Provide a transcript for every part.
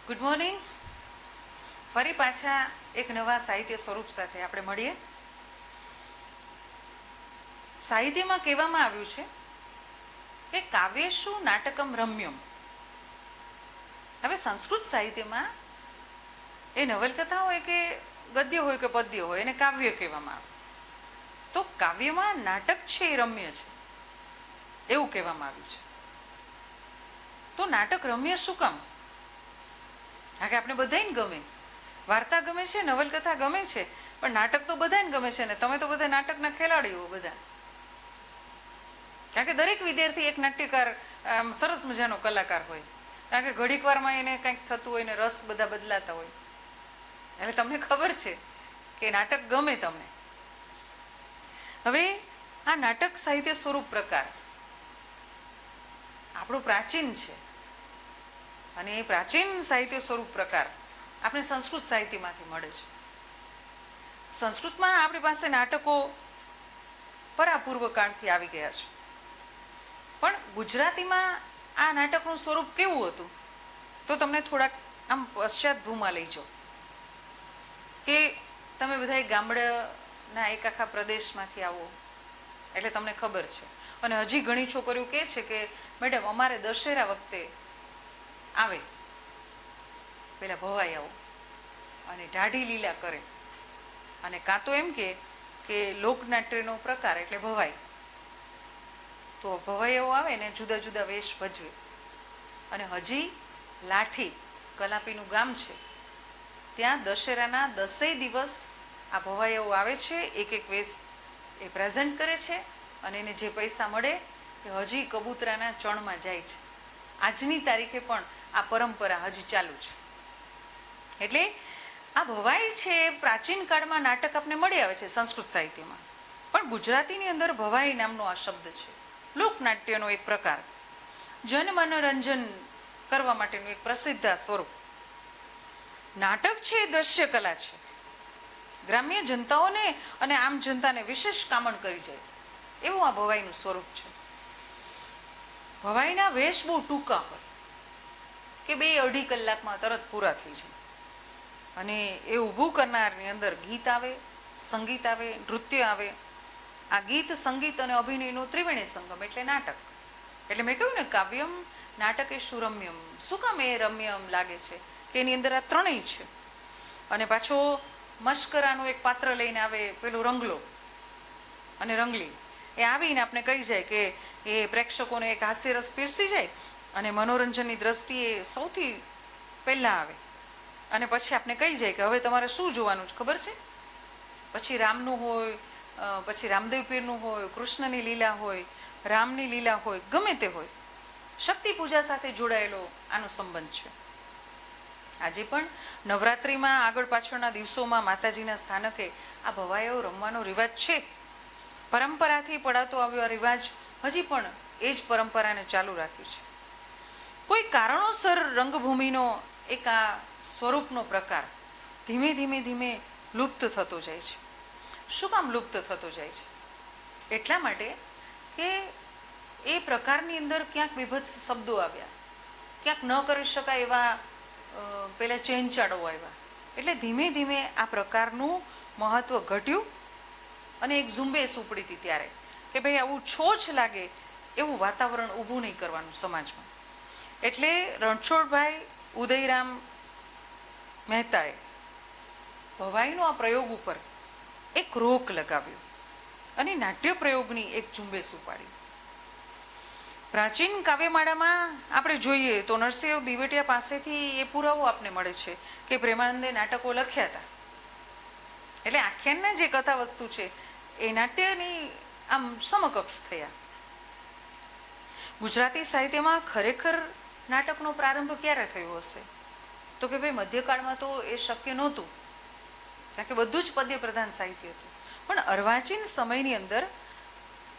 Good morning. ફરી પાછા એક નવા સાહિત્ય સ્વરૂપ સાથે આપણે મળીએ. સાહિત્યમાં કહેવામાં આવ્યું છે કે કાવ્યેષુ નાટકમ રમ્યમ. હવે સંસ્કૃત સાહિત્યમાં એ નવલકથા હોય કે ગદ્ય હોય કે પદ્ય હોય એને કાવ્ય કહેવામાં આવે. તો કાવ્યમાં નાટક છે એ રમ્ય છે એવું કહેવામાં આવ્યું છે. તો નાટક રમ્ય શું કામ? કારણ કે આપણે બધાને ગમે, વાર્તા ગમે છે, નવલકથા ગમે છે, પણ નાટક તો બધાને ગમે છે ને. તમે તો બધા નાટકના ખેલાડીઓ બધા. કારણ કે દરેક વિદ્યાર્થી એક નાટ્યકાર સરસ મજાનો કલાકાર હોય. કારણ કે ઘડીક વારમાં એને કંઈક થતું હોય ને રસ બધા બદલાતા હોય. એટલે તમને ખબર છે કે નાટક ગમે તમને. હવે આ નાટક સાહિત્ય સ્વરૂપ પ્રકાર આપણું પ્રાચીન છે અને એ પ્રાચીન સાહિત્ય સ્વરૂપ પ્રકાર આપણે સંસ્કૃત સાહિત્યમાંથી મળે છે. સંસ્કૃતમાં આપણી પાસે નાટકો પરાપૂર્વ કાળથી આવી ગયા છે, પણ ગુજરાતીમાં આ નાટકનું સ્વરૂપ કેવું હતું તો તમને થોડાક આમ પશ્ચાતભૂમાં લઈ જાઓ કે તમે બધા ગામડાના એક આખા પ્રદેશમાંથી આવો એટલે તમને ખબર છે. અને હજી ઘણી છોકરીઓ કહે છે કે મેડમ અમારે દશેરા વખતે આવે પેલા ભવાઈ આવો અને ઢાઢી લીલા કરે, અને કાં તો એમ કે લોકનાટ્યનો પ્રકાર એટલે ભવાઈ. તો ભવાઈઓ આવે ને જુદા જુદા વેશ ભજવે. અને હજી લાઠી કલાપીનું ગામ છે ત્યાં દશેરાના 10 દિવસ આ ભવાઈઓ આવે છે, એક એક વેશ એ પ્રેઝન્ટ કરે છે અને એને જે પૈસા મળે એ હજી કબૂતરાના ચણમાં જાય છે. આજની તારીખે પણ આ પરંપરા હજી ચાલુ છે. એટલે આ ભવાઈ છે પ્રાચીન કાળમાં નાટક આપણે મળી આવે છે સંસ્કૃત સાહિત્યમાં, પણ ગુજરાતીની અંદર ભવાઈ નામનો આ શબ્દ છે. લોકનાટ્યનો એક પ્રકાર, જન મનોરંજન કરવા માટેનું એક પ્રસિદ્ધ સ્વરૂપ. નાટક છે એ દ્રશ્ય કલા છે. ગ્રામ્ય જનતાઓને અને આમ જનતાને વિશેષ કામણ કરી જાય એવું આ ભવાઈનું સ્વરૂપ છે. ભવાઈના વેશ બહુ ટૂંકા હોય કે 2-2.5 કલાકમાં તરત પૂરા થઈ જાય. અને એ ઊભું કરનારની અંદર ગીત આવે, સંગીત આવે, નૃત્ય આવે. આ ગીત, સંગીત અને અભિનયનો ત્રિવેણી સંગમ એટલે નાટક. એટલે મેં કહ્યું ને કાવ્યમ નાટક એ સુરમ્યમ. શું કામ એ રમ્યમ લાગે છે કે એની અંદર આ ત્રણેય છે. અને પાછો મશ્કરાનું એક પાત્ર લઈને આવે પેલો રંગલો અને રંગલી. એ આવીને આપણે કહી જાય કે એ પ્રેક્ષકોને એક હાસ્યરસ પીરસી જાય અને મનોરંજનની દ્રષ્ટિએ સૌથી પહેલાં આવે અને પછી આપણે કહી જાય કે હવે તમારે શું જોવાનું છે ખબર છે? પછી રામનું હોય, પછી રામદેવ પીરનું હોય, કૃષ્ણની લીલા હોય, રામની લીલા હોય, ગમે તે હોય. શક્તિ પૂજા સાથે જોડાયેલો આનો સંબંધ છે. આજે પણ નવરાત્રિમાં આગળ પાછળના દિવસોમાં માતાજીના સ્થાનકે આ ભવાઈઓ રમવાનો રિવાજ છે. પરંપરાથી પડાતો આવ્યો આ રિવાજ હજી પણ એ જ પરંપરાને ચાલુ રાખ્યું છે. કોઈ કારણોસર રંગભૂમિનો એક આ સ્વરૂપનો પ્રકાર ધીમે ધીમે ધીમે લુપ્ત થતો જાય છે. શું કામ લુપ્ત થતો જાય છે? એટલા માટે કે એ પ્રકારની અંદર ક્યાંક વિભત્સ શબ્દો આવ્યા, ક્યાંક ન કરી શકાય એવા પેલા ચેનચાળો આવ્યા. એટલે ધીમે ધીમે આ પ્રકારનું મહત્વ ઘટ્યું અને એક ઝુંબેશ ઉપડી હતી ત્યારે કે ભાઈ આવું છોછ લાગે એવું વાતાવરણ ઊભું નહીં કરવાનું સમાજમાં. એટલે રણછોડભાઈ ઉદયરામ મહેતાએ ભવાઈનો આ પ્રયોગ ઉપર એક રોક લગાવ્યો અને નાટ્ય પ્રયોગની એક ઝુંબેશ ઉપાડી. પ્રાચીન કાવ્યમાળામાં આપણે જોઈએ તો નરસિંહ દિવેટિયા પાસેથી એ પુરાવો આપને મળે છે કે પ્રેમાનંદે નાટકો લખ્યા હતા. એટલે આખ્યાનના જે કથા વસ્તુ છે એ નાટ્યની આમ સમકક્ષ થયા. ગુજરાતી સાહિત્યમાં ખરેખર નાટકનો પ્રારંભ ક્યારે થયો હશે તો કે ભાઈ મધ્યકાળમાં તો એ શક્ય નહોતું, કારણ કે બધું જ પદ્ય પ્રધાન સાહિત્ય હતું. પણ અર્વાચીન સમયની અંદર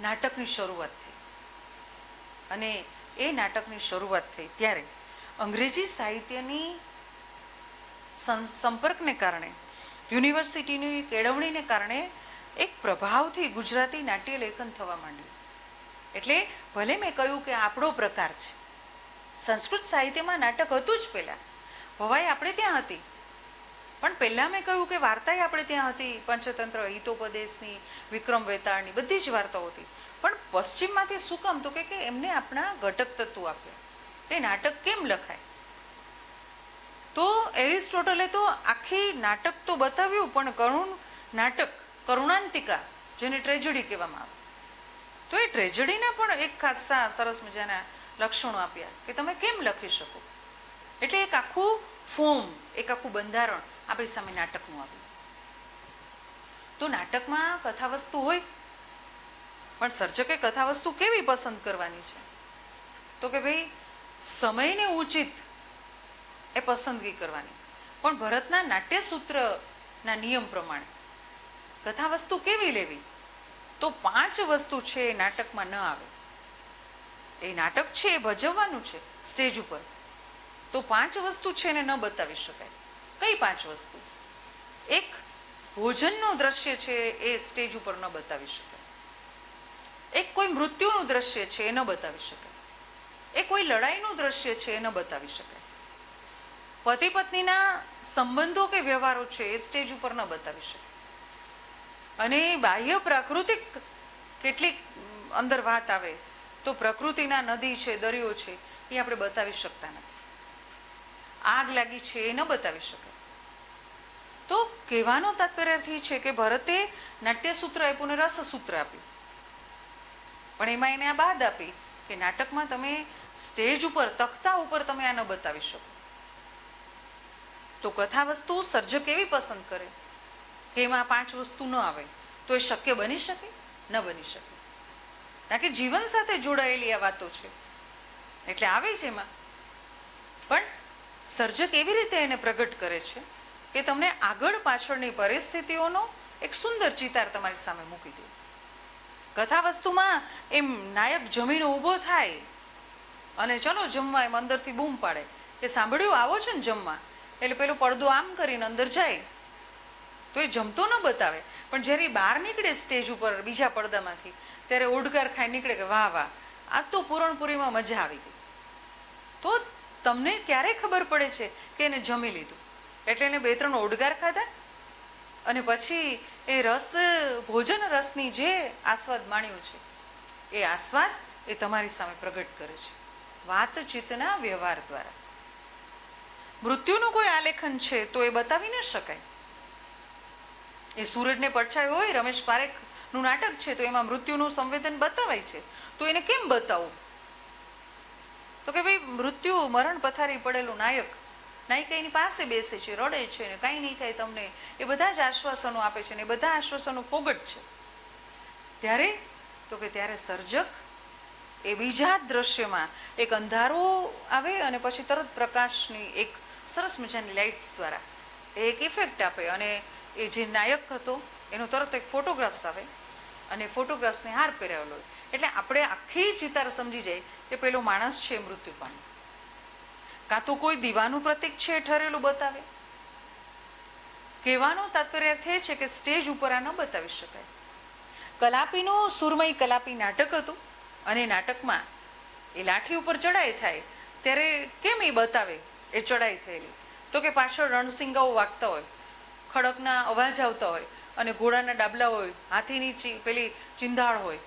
નાટકની શરૂઆત થઈ અને એ નાટકની શરૂઆત થઈ ત્યારે અંગ્રેજી સાહિત્યની સંપર્કને કારણે, યુનિવર્સિટીની કેળવણીને કારણે એક પ્રભાવથી ગુજરાતી નાટ્ય લેખન થવા માંડ્યું. એટલે ભલે મેં કહ્યું કે આપણો પ્રકાર છે, સંસ્કૃત સાહિત્યમાં નાટક હતું જ પહેલાં, ભવાઈ આપણે ત્યાં હતી, પણ પહેલાં મેં કહ્યું કે વાર્તાએ આપણે ત્યાં હતી. પંચતંત્ર, હિતોપદેશની, વિક્રમ વેતાળની બધી જ વાર્તાઓ હતી. પણ પશ્ચિમમાંથી શું કામ? તો કે એમને આપણા ઘટક તત્વો આપ્યા કે નાટક કેમ લખાય. તો એરિસ્ટોટલે તો આખી નાટક તો બતાવ્યું, પણ નાટક કરુણાંતિકા, જેને ટ્રેજેડી કહેવામાં આવે, તો એ ટ્રેજેડીના પણ એક ખાસા સરસ મજાના લક્ષણો આપ્યા કે તમે કેમ લખી શકો. એટલે એક આખું ફોર્મ, એક આખું બંધારણ આપણી સામે નાટકનું આવ્યું. તો નાટકમાં કથાવસ્તુ હોય, પણ સર્જકે કથાવસ્તુ કેવી પસંદ કરવાની છે? તો કે ભાઈ સમયને ઉચિત એ પસંદગી કરવાની. પણ ભરતના નાટ્યસૂત્રના નિયમ પ્રમાણે કથાવસ્તુ કેવી લેવી? તો 5 વસ્તુ છે એ નાટકમાં ન આવે. એ નાટક છે એ ભજવવાનું છે સ્ટેજ ઉપર, તો 5 વસ્તુ છે એને ન બતાવી શકાય. કઈ 5 વસ્તુ? એક, ભોજનનું દ્રશ્ય છે એ સ્ટેજ ઉપર ન બતાવી શકાય. એક, કોઈ મૃત્યુનું દ્રશ્ય છે એ ન બતાવી શકાય. એ કોઈ લડાઈનું દ્રશ્ય છે એ ન બતાવી શકાય. પતિ પત્નીના સંબંધો કે વ્યવહારો છે એ સ્ટેજ ઉપર ન બતાવી શકાય. અને બાહ્ય પ્રાકૃતિક કેટલીક અંદર વાત આવે તો પ્રકૃતિના નદી છે, દરિયો છે, એ આપણે બતાવી શકતા નથી. આગ લાગી છે એ ન બતાવી શકાય. તો કહેવાનો તાત્પર્યથી છે કે ભરતે નાટ્યસૂત્ર આપ્યું ને રસસૂત્ર આપ્યું, પણ એમાં એને આ બાદ આપી કે નાટકમાં તમે સ્ટેજ ઉપર, તખ્તા ઉપર તમે આ ન બતાવી શકો. તો કથાવસ્તુ સર્જક એવી પસંદ કરે કે એમાં 5 વસ્તુ ન આવે, તો એ શક્ય બની શકે? ન બની શકે. કારણ કે જીવન સાથે જોડાયેલી આ વાતો છે એટલે આવે છે એમાં. પણ સર્જક એવી રીતે એને પ્રગટ કરે છે કે તમને આગળ પાછળની પરિસ્થિતિઓનો એક સુંદર ચિતાર તમારી સામે મૂકી દે. કથાવસ્તુમાં એમ નાયક જમીને ઊભો થાય અને ચલો જમવા, એમ અંદરથી બૂમ પાડે કે સાંભળ્યું આવો છો ને જમવા, એટલે પેલો પડદો આમ કરીને અંદર જાય, તો એ જમતો ન બતાવે. પણ જ્યારે બહાર નીકળે સ્ટેજ ઉપર બીજા પડદામાંથી, ત્યારે ઓડકાર ખાઈ નીકળે કે વાહ વાહ, આ તો પૂરણપુરીમાં મજા આવી ગઈ. તો તમને ક્યારે ખબર પડે છે કે એને જમી લીધું? એટલે એને 2-3 ઓડકાર ખાધા અને પછી એ રસ, ભોજન રસની જે આસ્વાદ માણ્યો છે એ આસ્વાદ એ તમારી સામે પ્રગટ કરે છે વાતચીતના વ્યવહાર દ્વારા. મૃત્યુનું કોઈ આલેખન છે તો એ બતાવી ન શકાય. એ સૂરજને પડછાયો હોય, રમેશ પારેખનું નાટક છે તો એમાં મૃત્યુનું સંવેદન બતાવાય છે, તો એને કેમ બતાવવું? તો કે ભાઈ મૃત્યુ, મરણ પથારી પડેલું નાયિકા એની પાસે બેસે છે, રડે છે ને કાંઈ નહીં થાય તમને, એ બધા જ આશ્વાસનો આપે છે ને એ બધા આશ્વાસનો ફોગટ છે. ત્યારે તો કે ત્યારે સર્જક એ બીજા જ દ્રશ્યમાં એક અંધારો આવે અને પછી તરત પ્રકાશની એક સરસ મજાની લાઇટ્સ દ્વારા એક ઇફેક્ટ આપે, અને એ જે નાયક હતો એનો તરત એક ફોટોગ્રાફ્સ આવે અને ફોટોગ્રાફ્સને હાર પહેરાવેલો હોય. એટલે આપણે આખી ચિતાર સમજી જાય કે પેલો માણસ છે મૃત્યુ પામે. કાં તો કોઈ દીવાનું પ્રતીક છે ઠરેલું બતાવે. કહેવાનો તાત્પર્ય એ છે કે સ્ટેજ ઉપર આ ન બતાવી શકાય. કલાપીનું સુરમય કલાપી નાટક હતું, અને નાટકમાં એ લાઠી ઉપર ચડાઈ થાય ત્યારે કેમ એ બતાવે એ ચડાઈ થયેલી? તો કે પાછળ રણસિંગાઓ વાગતા હોય, ખડકના અવાજ આવતા હોય, અને ઘોડાના ડાબલા હોય, હાથીની પેલી ચિંધાળ હોય,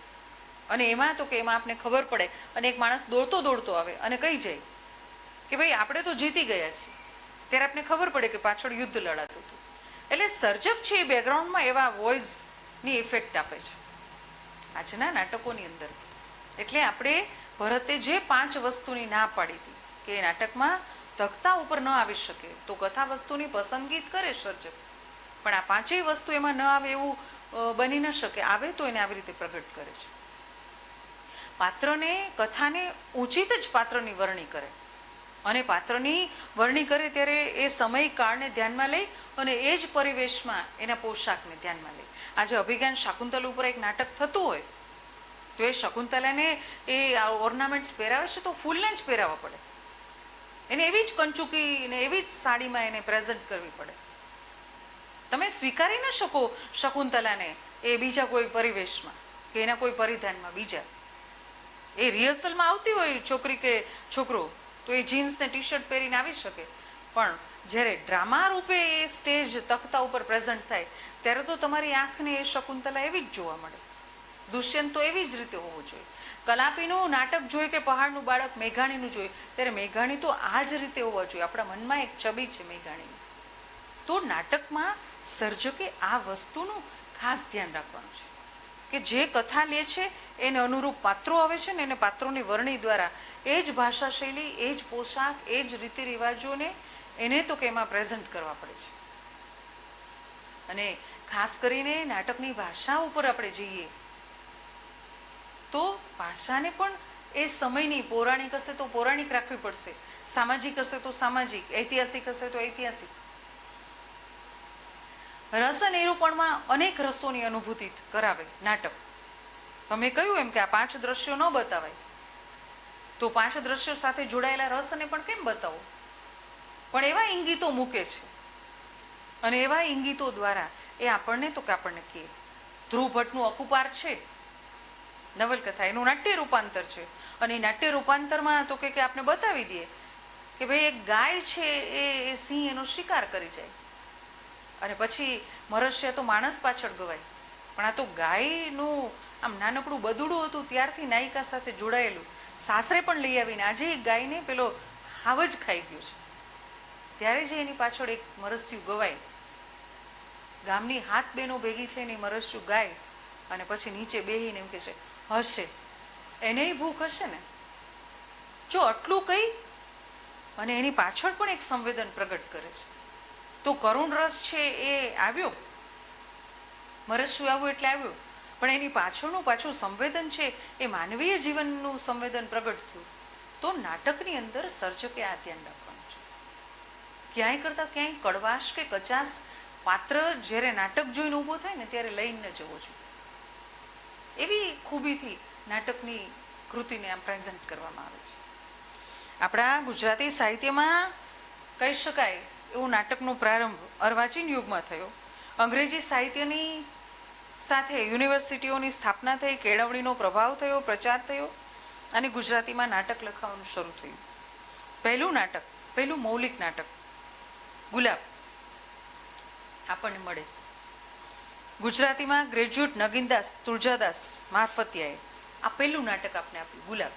અને એમાં તો કે એમાં આપને ખબર પડે અને એક માણસ દોડતો દોડતો આવે અને કહી જાય કે ભાઈ આપણે તો જીતી ગયા છીએ. ત્યારે આપને ખબર પડે કે પાછળ યુદ્ધ લડાતું હતું. એટલે સર્જક છે એ બેકગ્રાઉન્ડમાં એવા વોઇસની ઇફેક્ટ આપે છે આજના નાટકોની અંદર. એટલે આપણે ભરતે જે 5 વસ્તુની ના પાડી હતી કે નાટકમાં તખ્તા ઉપર ન આવી શકે, તો કથા વસ્તુની પસંદગી કરે સર્જક, પણ આ 5 વસ્તુ એમાં ન આવે એવું બની ન શકે. આવે તો એને આવી રીતે પ્રગટ કરે છે. પાત્રને, કથાને ઉચિત જ પાત્રની વરણી કરે, અને પાત્રની વરણી કરે ત્યારે એ સમય કાળને ધ્યાનમાં લઈ અને એ જ પરિવેશમાં એના પોશાકને ધ્યાનમાં લઈ. આજે અભિજ્ઞાન શાકુંતલ ઉપર એક નાટક થતું હોય તો એ શકુંતલાને એ ઓર્નામેન્ટ્સ પહેરાવે છે તો ફૂલને જ પહેરાવવા પડે, એને એવી જ કંચુકી ને એવી જ સાડીમાં એને પ્રેઝન્ટ કરવી પડે. તમે સ્વીકારી ન શકો શકુંતલાને એ બીજા કોઈ પરિવેશમાં કે એના કોઈ પરિધાનમાં. બીજા એ રિહર્સલમાં આવતી હોય છોકરી કે છોકરો, તો એ જીન્સ ને ટી શર્ટ પહેરીને આવી શકે, પણ જ્યારે ડ્રામા રૂપે એ સ્ટેજ તખ્તા ઉપર પ્રેઝન્ટ થાય ત્યારે તો તમારી આંખને એ શકુંતલા એવી જ જોવા મળે. દુષ્યંત તો એવી જ રીતે હોવું જોઈએ. કલાપીનું નાટક જોઈએ કે પહાડનું બાળક મેઘાણીનું જોઈએ ત્યારે મેઘાણી તો આ જ રીતે હોવા જોઈએ. આપણા મનમાં એક છબી છે મેઘાણીની. તો નાટકમાં સર્જકે આ વસ્તુનું ખાસ ધ્યાન રાખવાનું છે કે જે કથા લે છે એને અનુરૂપ પાત્રો આવે છે ને એને પાત્રોની વર્ણી દ્વારા એ જ ભાષા શૈલી, એ જ પોશાક, એ જ રીતિ રિવાજોને એને તો કે એમાં પ્રેઝન્ટ કરવા પડે છે. અને ખાસ કરીને નાટકની ભાષા ઉપર આપણે જઈએ તો ભાષાને પણ એ સમયની પૌરાણિક હશે તો પૌરાણિક રાખવી પડશે, સામાજિક હશે તો સામાજિક, ઐતિહાસિક હશે તો ઐતિહાસિક. રસ નિરૂપણમાં અનેક રસોની અનુભૂતિ કરાવે નાટક. તમે કહ્યું એમ કે આ 5 દ્રશ્યો ન બતાવાય તો 5 દ્રશ્યો સાથે જોડાયેલા રસને પણ કેમ બતાવો? પણ એવા ઇંગિતો મૂકે છે અને એવા ઇંગિતો દ્વારા એ આપણને તો કે આપણને કહે. ધ્રુવ ભટ્ટનું અકુપાર છે નવલકથા, એનું નાટ્ય રૂપાંતર છે અને એ નાટ્ય રૂપાંતરમાં તો કે આપણે બતાવી દઈએ કે ભાઈ એક ગાય છે એ સિંહ એનો શિકાર કરી જાય અને પછી મરસ્યા તો માણસ પાછળ ગવાય, પણ આ તો ગાયનું આમ નાનકડું બદુડું હતું ત્યારથી નાયિકા સાથે જોડાયેલું, સાસરે પણ લઈ આવીને આજે એક ગાયને પેલો હાવ જ ખાઈ ગયો છે ત્યારે જે એની પાછળ એક મરસ્યું ગવાય. ગામની 7 બહેનો ભેગી થઈને મરસ્યું ગાય અને પછી નીચે બેહીને એમ કે છે હશે એને ભૂખ હશે ને. જો આટલું કહી અને એની પાછળ પણ એક સંવેદન પ્રગટ કરે છે. તો કરુણ રસ છે એ આવ્યો, મરસ્યું આવ્યું એટલે આવ્યું, પણ એની પાછળનું પાછું સંવેદન છે એ માનવીય જીવનનું સંવેદન પ્રગટ થયું. તો નાટકની અંદર સર્જકે આ ધ્યાન રાખવાનું છે. ક્યાંય કરતાં ક્યાંય કડવાશ કે કચાશ પાત્ર જ્યારે નાટક જોઈને ઊભો થાય ને ત્યારે લઈને જવો જોઈએ. એવી ખૂબીથી નાટકની કૃતિને આમ પ્રેઝન્ટ કરવામાં આવે છે. આપણા ગુજરાતી સાહિત્યમાં કહી શકાય એવું નાટકનો પ્રારંભ અર્વાચીન યુગમાં થયો. અંગ્રેજી સાહિત્યની સાથે યુનિવર્સિટીઓની સ્થાપના થઈ, કેળવણીનો પ્રભાવ થયો, પ્રચાર થયો અને ગુજરાતીમાં નાટક લખાવાનું શરૂ થયું. પહેલું મૌલિક નાટક ગુલાબ આપણને મળે ગુજરાતીમાં ગ્રેજ્યુએટ નગીનદાસ તુળજાદાસ મારફતિયાએ આ પહેલું નાટક આપણે આપ્યું ગુલાબ.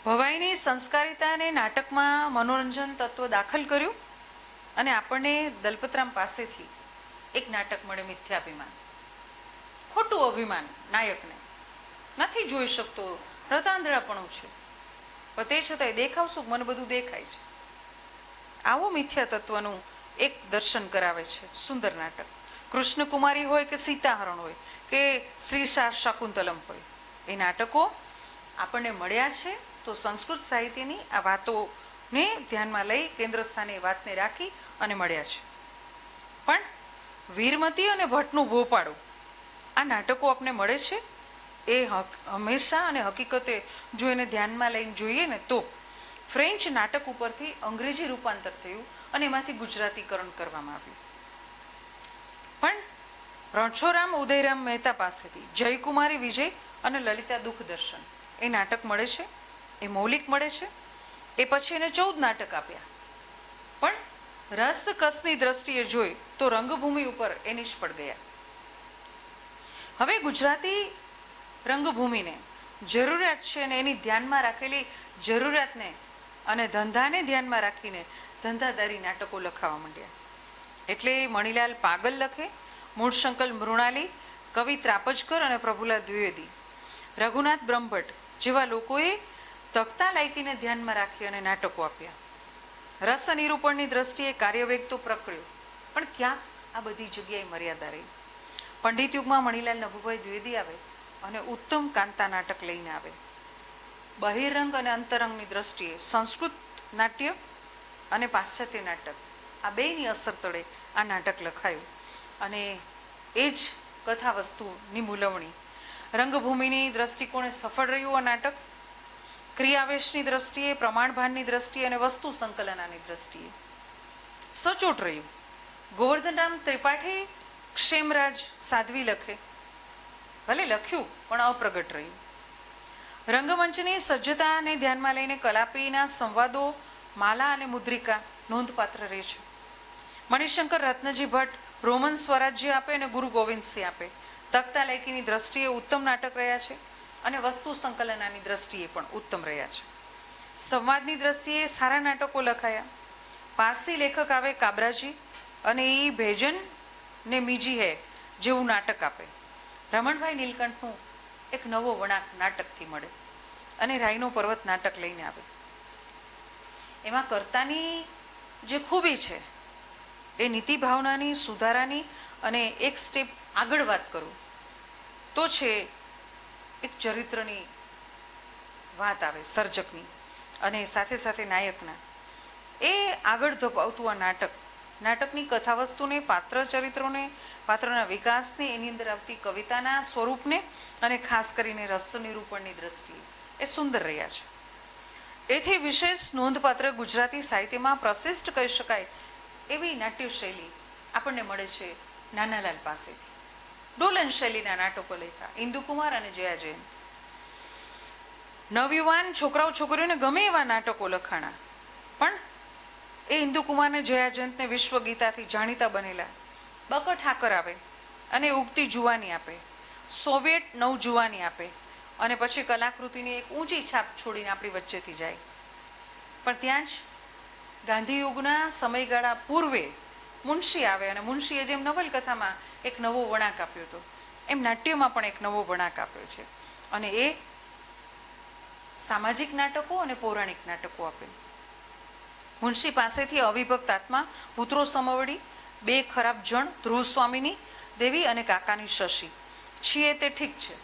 ભવાઈની સંસ્કારિતાને નાટકમાં મનોરંજન તત્વ દાખલ કર્યું અને આપણને દલપતરામ પાસેથી એક નાટક મળે મિથ્યાભિમાન. ખોટું અભિમાન નાયકને નથી જોઈ શકતો, રતાંધળાપણું છે, પણ તે છતાંય દેખાવ શું મને બધું દેખાય છે. આવું મિથ્યા તત્વનું એક દર્શન કરાવે છે સુંદર નાટક. કૃષ્ણકુમારી હોય કે સીતાહરણ હોય કે શ્રી શાકુંતલમ હોય, એ નાટકો આપણને મળ્યા છે. તો સંસ્કૃત સાહિત્યની આ વાતોને ધ્યાનમાં લઈ કેન્દ્ર સ્થાને એ વાતને રાખી અને મળ્યા છે. પણ વીરમતી અને ભટ્ટનું ભોપાળું આ નાટકો આપણને મળે છે એ હંમેશા અને હકીકતે જો એને ધ્યાનમાં લઈને જોઈએ ને તો ફ્રેન્ચ નાટક ઉપરથી અંગ્રેજી રૂપાંતર થયું અને એમાંથી ગુજરાતીકરણ કરવામાં આવ્યું. પણ રણછોડરામ ઉદયરામ મહેતા પાસેથી જયકુમારી વિજય અને લલિતા દુઃખદર્શન એ નાટક મળે છે, એ મૌલિક મળે છે. એ પછી એને 14 નાટક આપ્યા, પણ રસ કસની દ્રષ્ટિએ જોઈ તો રંગભૂમિ ઉપર એ નિષ્ફળ ગયા. હવે ગુજરાતી રંગભૂમિને જરૂરિયાત છે અને એની ધ્યાનમાં રાખેલી જરૂરિયાતને અને ધંધાને ધ્યાનમાં રાખીને ધંધાદારી નાટકો લખાવા માંડ્યા. એટલે મણિલાલ પાગલ લખે, મૂળશંકર મૃણાલી, કવિ ત્રાપજકર અને પ્રભુલાલ દ્વિવેદી, રઘુનાથ બ્રહ્મભટ્ટ જેવા લોકોએ તખ્તા લાયકીને ધ્યાનમાં રાખી અને નાટકો આપ્યા. રસ નિરૂપણની દ્રષ્ટિએ કાર્યવેગ તો પ્રકળ્યો, પણ ક્યાંક આ બધી જગ્યાએ મર્યાદા રહી. પંડિત યુગમાં મણિલાલ નભુભાઈ દ્વિવેદી આવે અને ઉત્તમ કાંતા નાટક લઈને આવે. બહિરંગ અને અંતરંગની દ્રષ્ટિએ સંસ્કૃત નાટ્ય અને પાશ્ચાત્ય નાટક આ બેની અસર તળે આ નાટક લખાયું અને એ જ કથા વસ્તુની મૂલવણી. રંગભૂમિની દ્રષ્ટિકોણે સફળ રહ્યું આ નાટક. ક્રિયાવેશની દ્રષ્ટિએ, પ્રમાણભાનની દ્રષ્ટિએ અને વસ્તુ સંકલનાની દ્રષ્ટિએ સચોટ રહ્યું. ગોવર્ધનરામ ત્રિપાઠી ક્ષેમરાજ સાધ્વી લખે, ભલે લખ્યું પણ અપ્રગટ રહ્યું. રંગમંચની સજ્જતાને ધ્યાનમાં લઈને કલાપીના સંવાદો માલા અને મુદ્રિકા નોંધપાત્ર રહે છે. મણિશંકર રત્નજી ભટ્ટ રોમન સ્વરાજ્ય આપે અને ગુરુ ગોવિંદસિંહ આપે તખ્તા લાયકીની દ્રષ્ટિએ ઉત્તમ નાટક રહ્યા છે અને વસ્તુ સંકલનની દ્રષ્ટિએ પણ ઉત્તમ રહ્યા છે. સંવાદની દ્રષ્ટિએ સારા નાટકો લખાયા. પારસી લેખક આવે કાબરાજી અને એ ભેજન ને મીજી હે જેવું નાટક આપે. રમણભાઈ નીલકંઠનું એક નવો વળાંક નાટકથી મળે અને રાયનો પર્વત નાટક લઈને આવે. એમાં કર્તાની જે ખૂબી છે એ નીતિ ભાવનાની, સુધારાની અને એક સ્ટેપ આગળ વાત કરું તો છે એક ચરિત્રની વાત આવે સર્જકની અને સાથે સાથે નાયકના. એ આગળ ધપાવતું આ નાટકની કથા વસ્તુને, પાત્ર ચરિત્રોને, પાત્રના વિકાસને, એની અંદર આવતી કવિતાના સ્વરૂપને અને ખાસ કરીને રસ નિરૂપણની દ્રષ્ટિએ એ સુંદર રહ્યા છે. એથી વિશેષ નોંધપાત્ર ગુજરાતી સાહિત્યમાં પ્રશિષ્ટ કહી શકાય એવી નાટ્ય શૈલી આપણને મળે છે નાનાલાલ પાસેથી. ડોલન શૈલીના નાટકો લખ્યા ઇન્દુકુમાર અને જયા જયંત. નવયુવાન છોકરાઓ છોકરીઓને ગમે એવા નાટકો લખાણા, પણ એ ઇન્દુકુમારને જયા જયંતને વિશ્વ ગીતાથી જાણીતા બનેલા. બક ઠાકર આવે અને ઉગતી જુવાની આપે, સોવિયત નવજુવાની આપે અને પછી કલાકૃતિની એક ઊંચી છાપ છોડીને આપણી વચ્ચેથી જાય. પણ ત્યાં જ ગાંધીયુગના સમયગાળા પૂર્વે મુનશી આવે અને મુનશીએ જેમ નવલકથામાં એક નવો વળાંક આપ્યો હતો એમ નાટ્યમાં પણ એક નવો વળાંક આપ્યો છે અને એ સામાજિક નાટકો અને પૌરાણિક નાટકો આપે. મુનશી પાસેથી અવિભક્ત આત્મા, પુત્રો સમવડી, બે ખરાબ જણ, ધ્રુવ સ્વામીની દેવી અને કાકાની શશી છીએ તે ઠીક છે.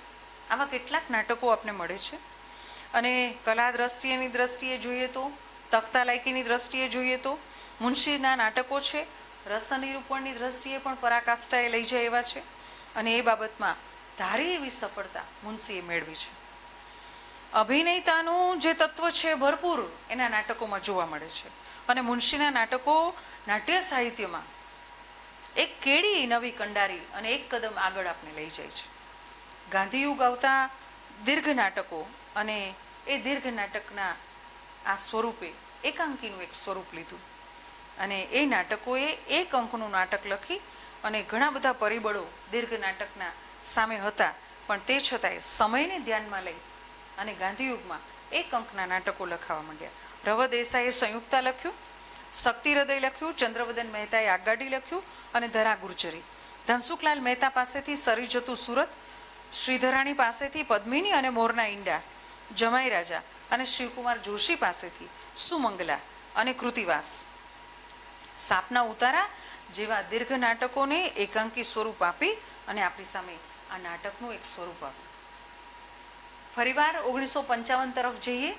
આવા કેટલાક નાટકો આપને મળે છે. અને કલા દ્રષ્ટિએ જોઈએ તો, તખ્તા લાયકીની દ્રષ્ટિએ જોઈએ તો મુનશીના નાટકો છે રસ નિરૂપણની દ્રષ્ટિએ પણ પરાકાષ્ઠાએ લઈ જાય એવા છે અને એ બાબતમાં ધારી એવી સફળતા મુનશીએ મેળવી છે. અભિનેતાનું જે તત્વ છે ભરપૂર એના નાટકોમાં જોવા મળે છે અને મુનશીના નાટકો નાટ્ય સાહિત્યમાં એક કેડી નવી કંડારી અને એક કદમ આગળ આપને લઈ જાય છે. ગાંધીયુગ આવતા દીર્ઘ નાટકો અને એ દીર્ઘ નાટકના આ સ્વરૂપે એકાંકીનું એક સ્વરૂપ લીધું અને એ નાટકોએ એક અંકનું નાટક લખી અને ઘણા બધા પરિબળો દીર્ઘ નાટકના સામે હતા, પણ તે છતાંય સમયને ધ્યાનમાં લઈ અને ગાંધીયુગમાં એક અંકના નાટકો લખાવા માંડ્યા. રવ દેસાઈએ સંયુક્તા લખ્યું, શક્તિ હૃદય લખ્યું, ચંદ્રવદન મહેતાએ આગગાડી લખ્યું અને ધરા ગુર્જરી. ધનસુખલાલ મહેતા પાસેથી સરી જતું સુરત, શ્રીધરાણી પાસેથી પદ્મિની અને મોરના ઈંડા, જમાઈ રાજા અને શિવકુમાર જોશી પાસેથી સુમંગલા અને કૃતિવાસ, સાપના ઉતારા જેવા દીર્ઘ નાટકોને એકાંકી સ્વરૂપ આપી અને આપણી સામે આ નાટકનું એક સ્વરૂપ આપ્યું. ફરીવાર 1955 તરફ જઈએ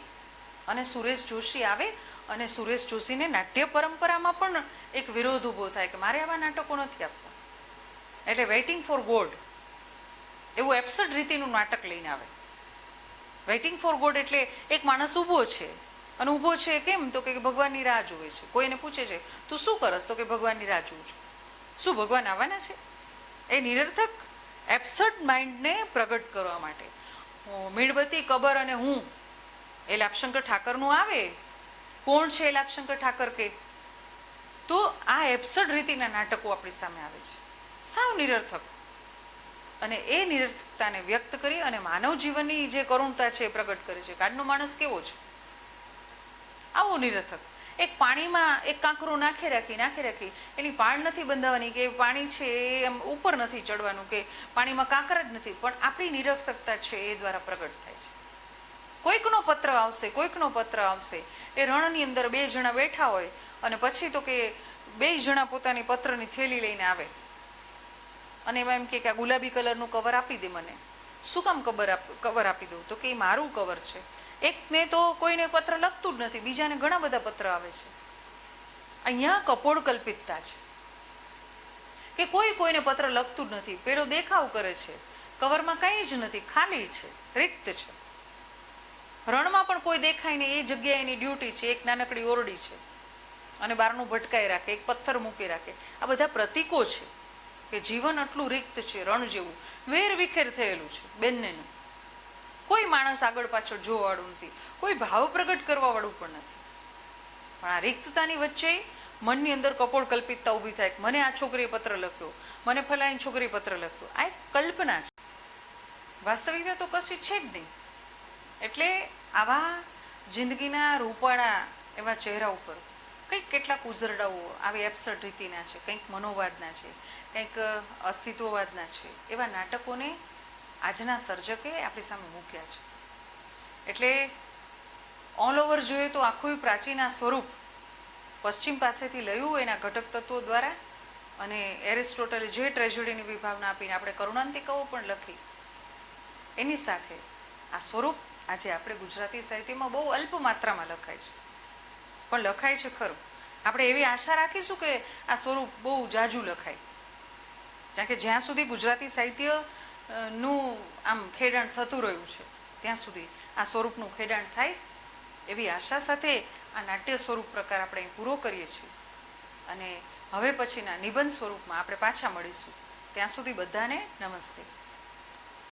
અને સુરેશ જોશી આવે અને સુરેશ જોશીને નાટ્ય પરંપરામાં પણ એક વિરોધ ઊભો થાય કે મારે આવા નાટકો નથી આપવા, એટલે વેઇટિંગ ફોર ગોડ એવું એબ્સર્ડ રીતિનું નાટક લઈને આવે. વેઇટિંગ ફોર ગોડ એટલે એક માણસ ઊભો છે અને ઊભો છે કેમ તો કે ભગવાનની રાહ જોવે છે. કોઈને પૂછે છે તું શું કરસ તો કે ભગવાનની રાહ જોઉં છું. શું ભગવાન આવવાના છે? એ નિરર્થક એબ્સર્ડ માઇન્ડને પ્રગટ કરવા માટે મીણબત્તી, કબર અને હું એ લાભશંકર ઠાકરનું આવે. કોણ છે એ લાભશંકર ઠાકર કે? તો આ એબ્સર્ડ રીતિના નાટકો આપણી સામે આવે છે, સાવ નિરર્થક. અને એ નિરર્થકતાને વ્યક્ત કરી અને માનવ જીવનની જે કરુણતા છે એ પ્રગટ કરે છે. આજનો માણસ કેવો છે? આવો નિરર્થક. એક પાણીમાં એક કાંકરો નાખી રાખી એની પાળ નથી બંધાવવાની કે પાણી છે એ એમ ઉપર નથી ચડવાનું કે પાણીમાં કાંકર જ નથી, પણ આપણી નિરર્થકતા છે એ દ્વારા પ્રગટ થાય છે. કોઈકનો પત્ર આવશે એ રણની અંદર બે જણા બેઠા હોય અને પછી તો કે બે જણા પોતાની પત્રની થેલી લઈને આવે અને એમાં એમ કે આ ગુલાબી કલરનું કવર આપી દે મને. શું કામ કવર આપી દઉં? તો કે એ મારું કવર છે. એકને તો કોઈને પત્ર લખતું જ નથી, બીજાને ઘણા બધા પત્ર આવે છે. અહીંયા કપોળ કલ્પિતતા છે કે કોઈને પત્ર લખતું જ નથી. પેલો દેખાવ કરે છે, કવરમાં કંઈ જ નથી, ખાલી છે, રિક્ત છે. રણમાં પણ કોઈ દેખાય ને એ જગ્યાએ એની ડ્યુટી છે, એક નાનકડી ઓરડી છે અને બહારનું ભટકાઈ રાખે, એક પથ્થર મૂકી રાખે. આ બધા પ્રતીકો છે કે જીવન આટલું રિક્ત છે, રણ જેવું વેર વિખેર થયેલું છે બંનેનું. કોઈ માણસ આગળ પાછળ જોવાવાળું નથી, કોઈ ભાવ પ્રગટ કરવા વાળું પણ નથી. પણ આ રિક્તતાની વચ્ચે મનની અંદર કપોળ કલ્પિતતા ઊભી થાય કે મને આ છોકરીએ પત્ર લખ્યો, મને ફલાણી છોકરીએ પત્ર લખ્યો. આ એક કલ્પના છે, વાસ્તવિકતા તો કશી છે જ નહીં. એટલે આવા જિંદગીના રૂપાળા એવા ચહેરા ઉપર કંઈક કેટલાક ઉઝરડાઓ આવી એબ્સર્ડ રીતિના છે, કંઈક મનોવાદના છે, કંઈક અસ્તિત્વવાદના છે. એવા નાટકોને આજના સર્જકે આપણી સામે મૂક્યા છે. એટલે ઓલ ઓવર જોઈએ તો આખું પ્રાચીન આ સ્વરૂપ પશ્ચિમ પાસેથી લયું એના ઘટક તત્વો દ્વારા, અને એરિસ્ટોટલે જે ટ્રેજેડીની વિભાવના આપીને આપણે કરુણાંતિકાઓ પણ લખી, એની સાથે આ સ્વરૂપ આજે આપણે ગુજરાતી સાહિત્યમાં બહુ અલ્પ માત્રામાં લખાય છે, પણ લખાય છે ખરું. આપણે એવી આશા રાખીશું કે આ સ્વરૂપ બહુ જાજુ લખાય, કારણ કે જ્યાં સુધી ગુજરાતી સાહિત્ય નું આમ ખેડાણ થતું રહ્યું છે ત્યાં સુધી આ સ્વરૂપનું ખેડાણ થાય એવી આશા સાથે આ નાટ્ય સ્વરૂપ પ્રકાર આપણે પૂરો કરીએ છીએ. અને હવે પછીના નિબંધ સ્વરૂપમાં આપણે પાછા મળીશું. ત્યાં સુધી બધાને નમસ્તે.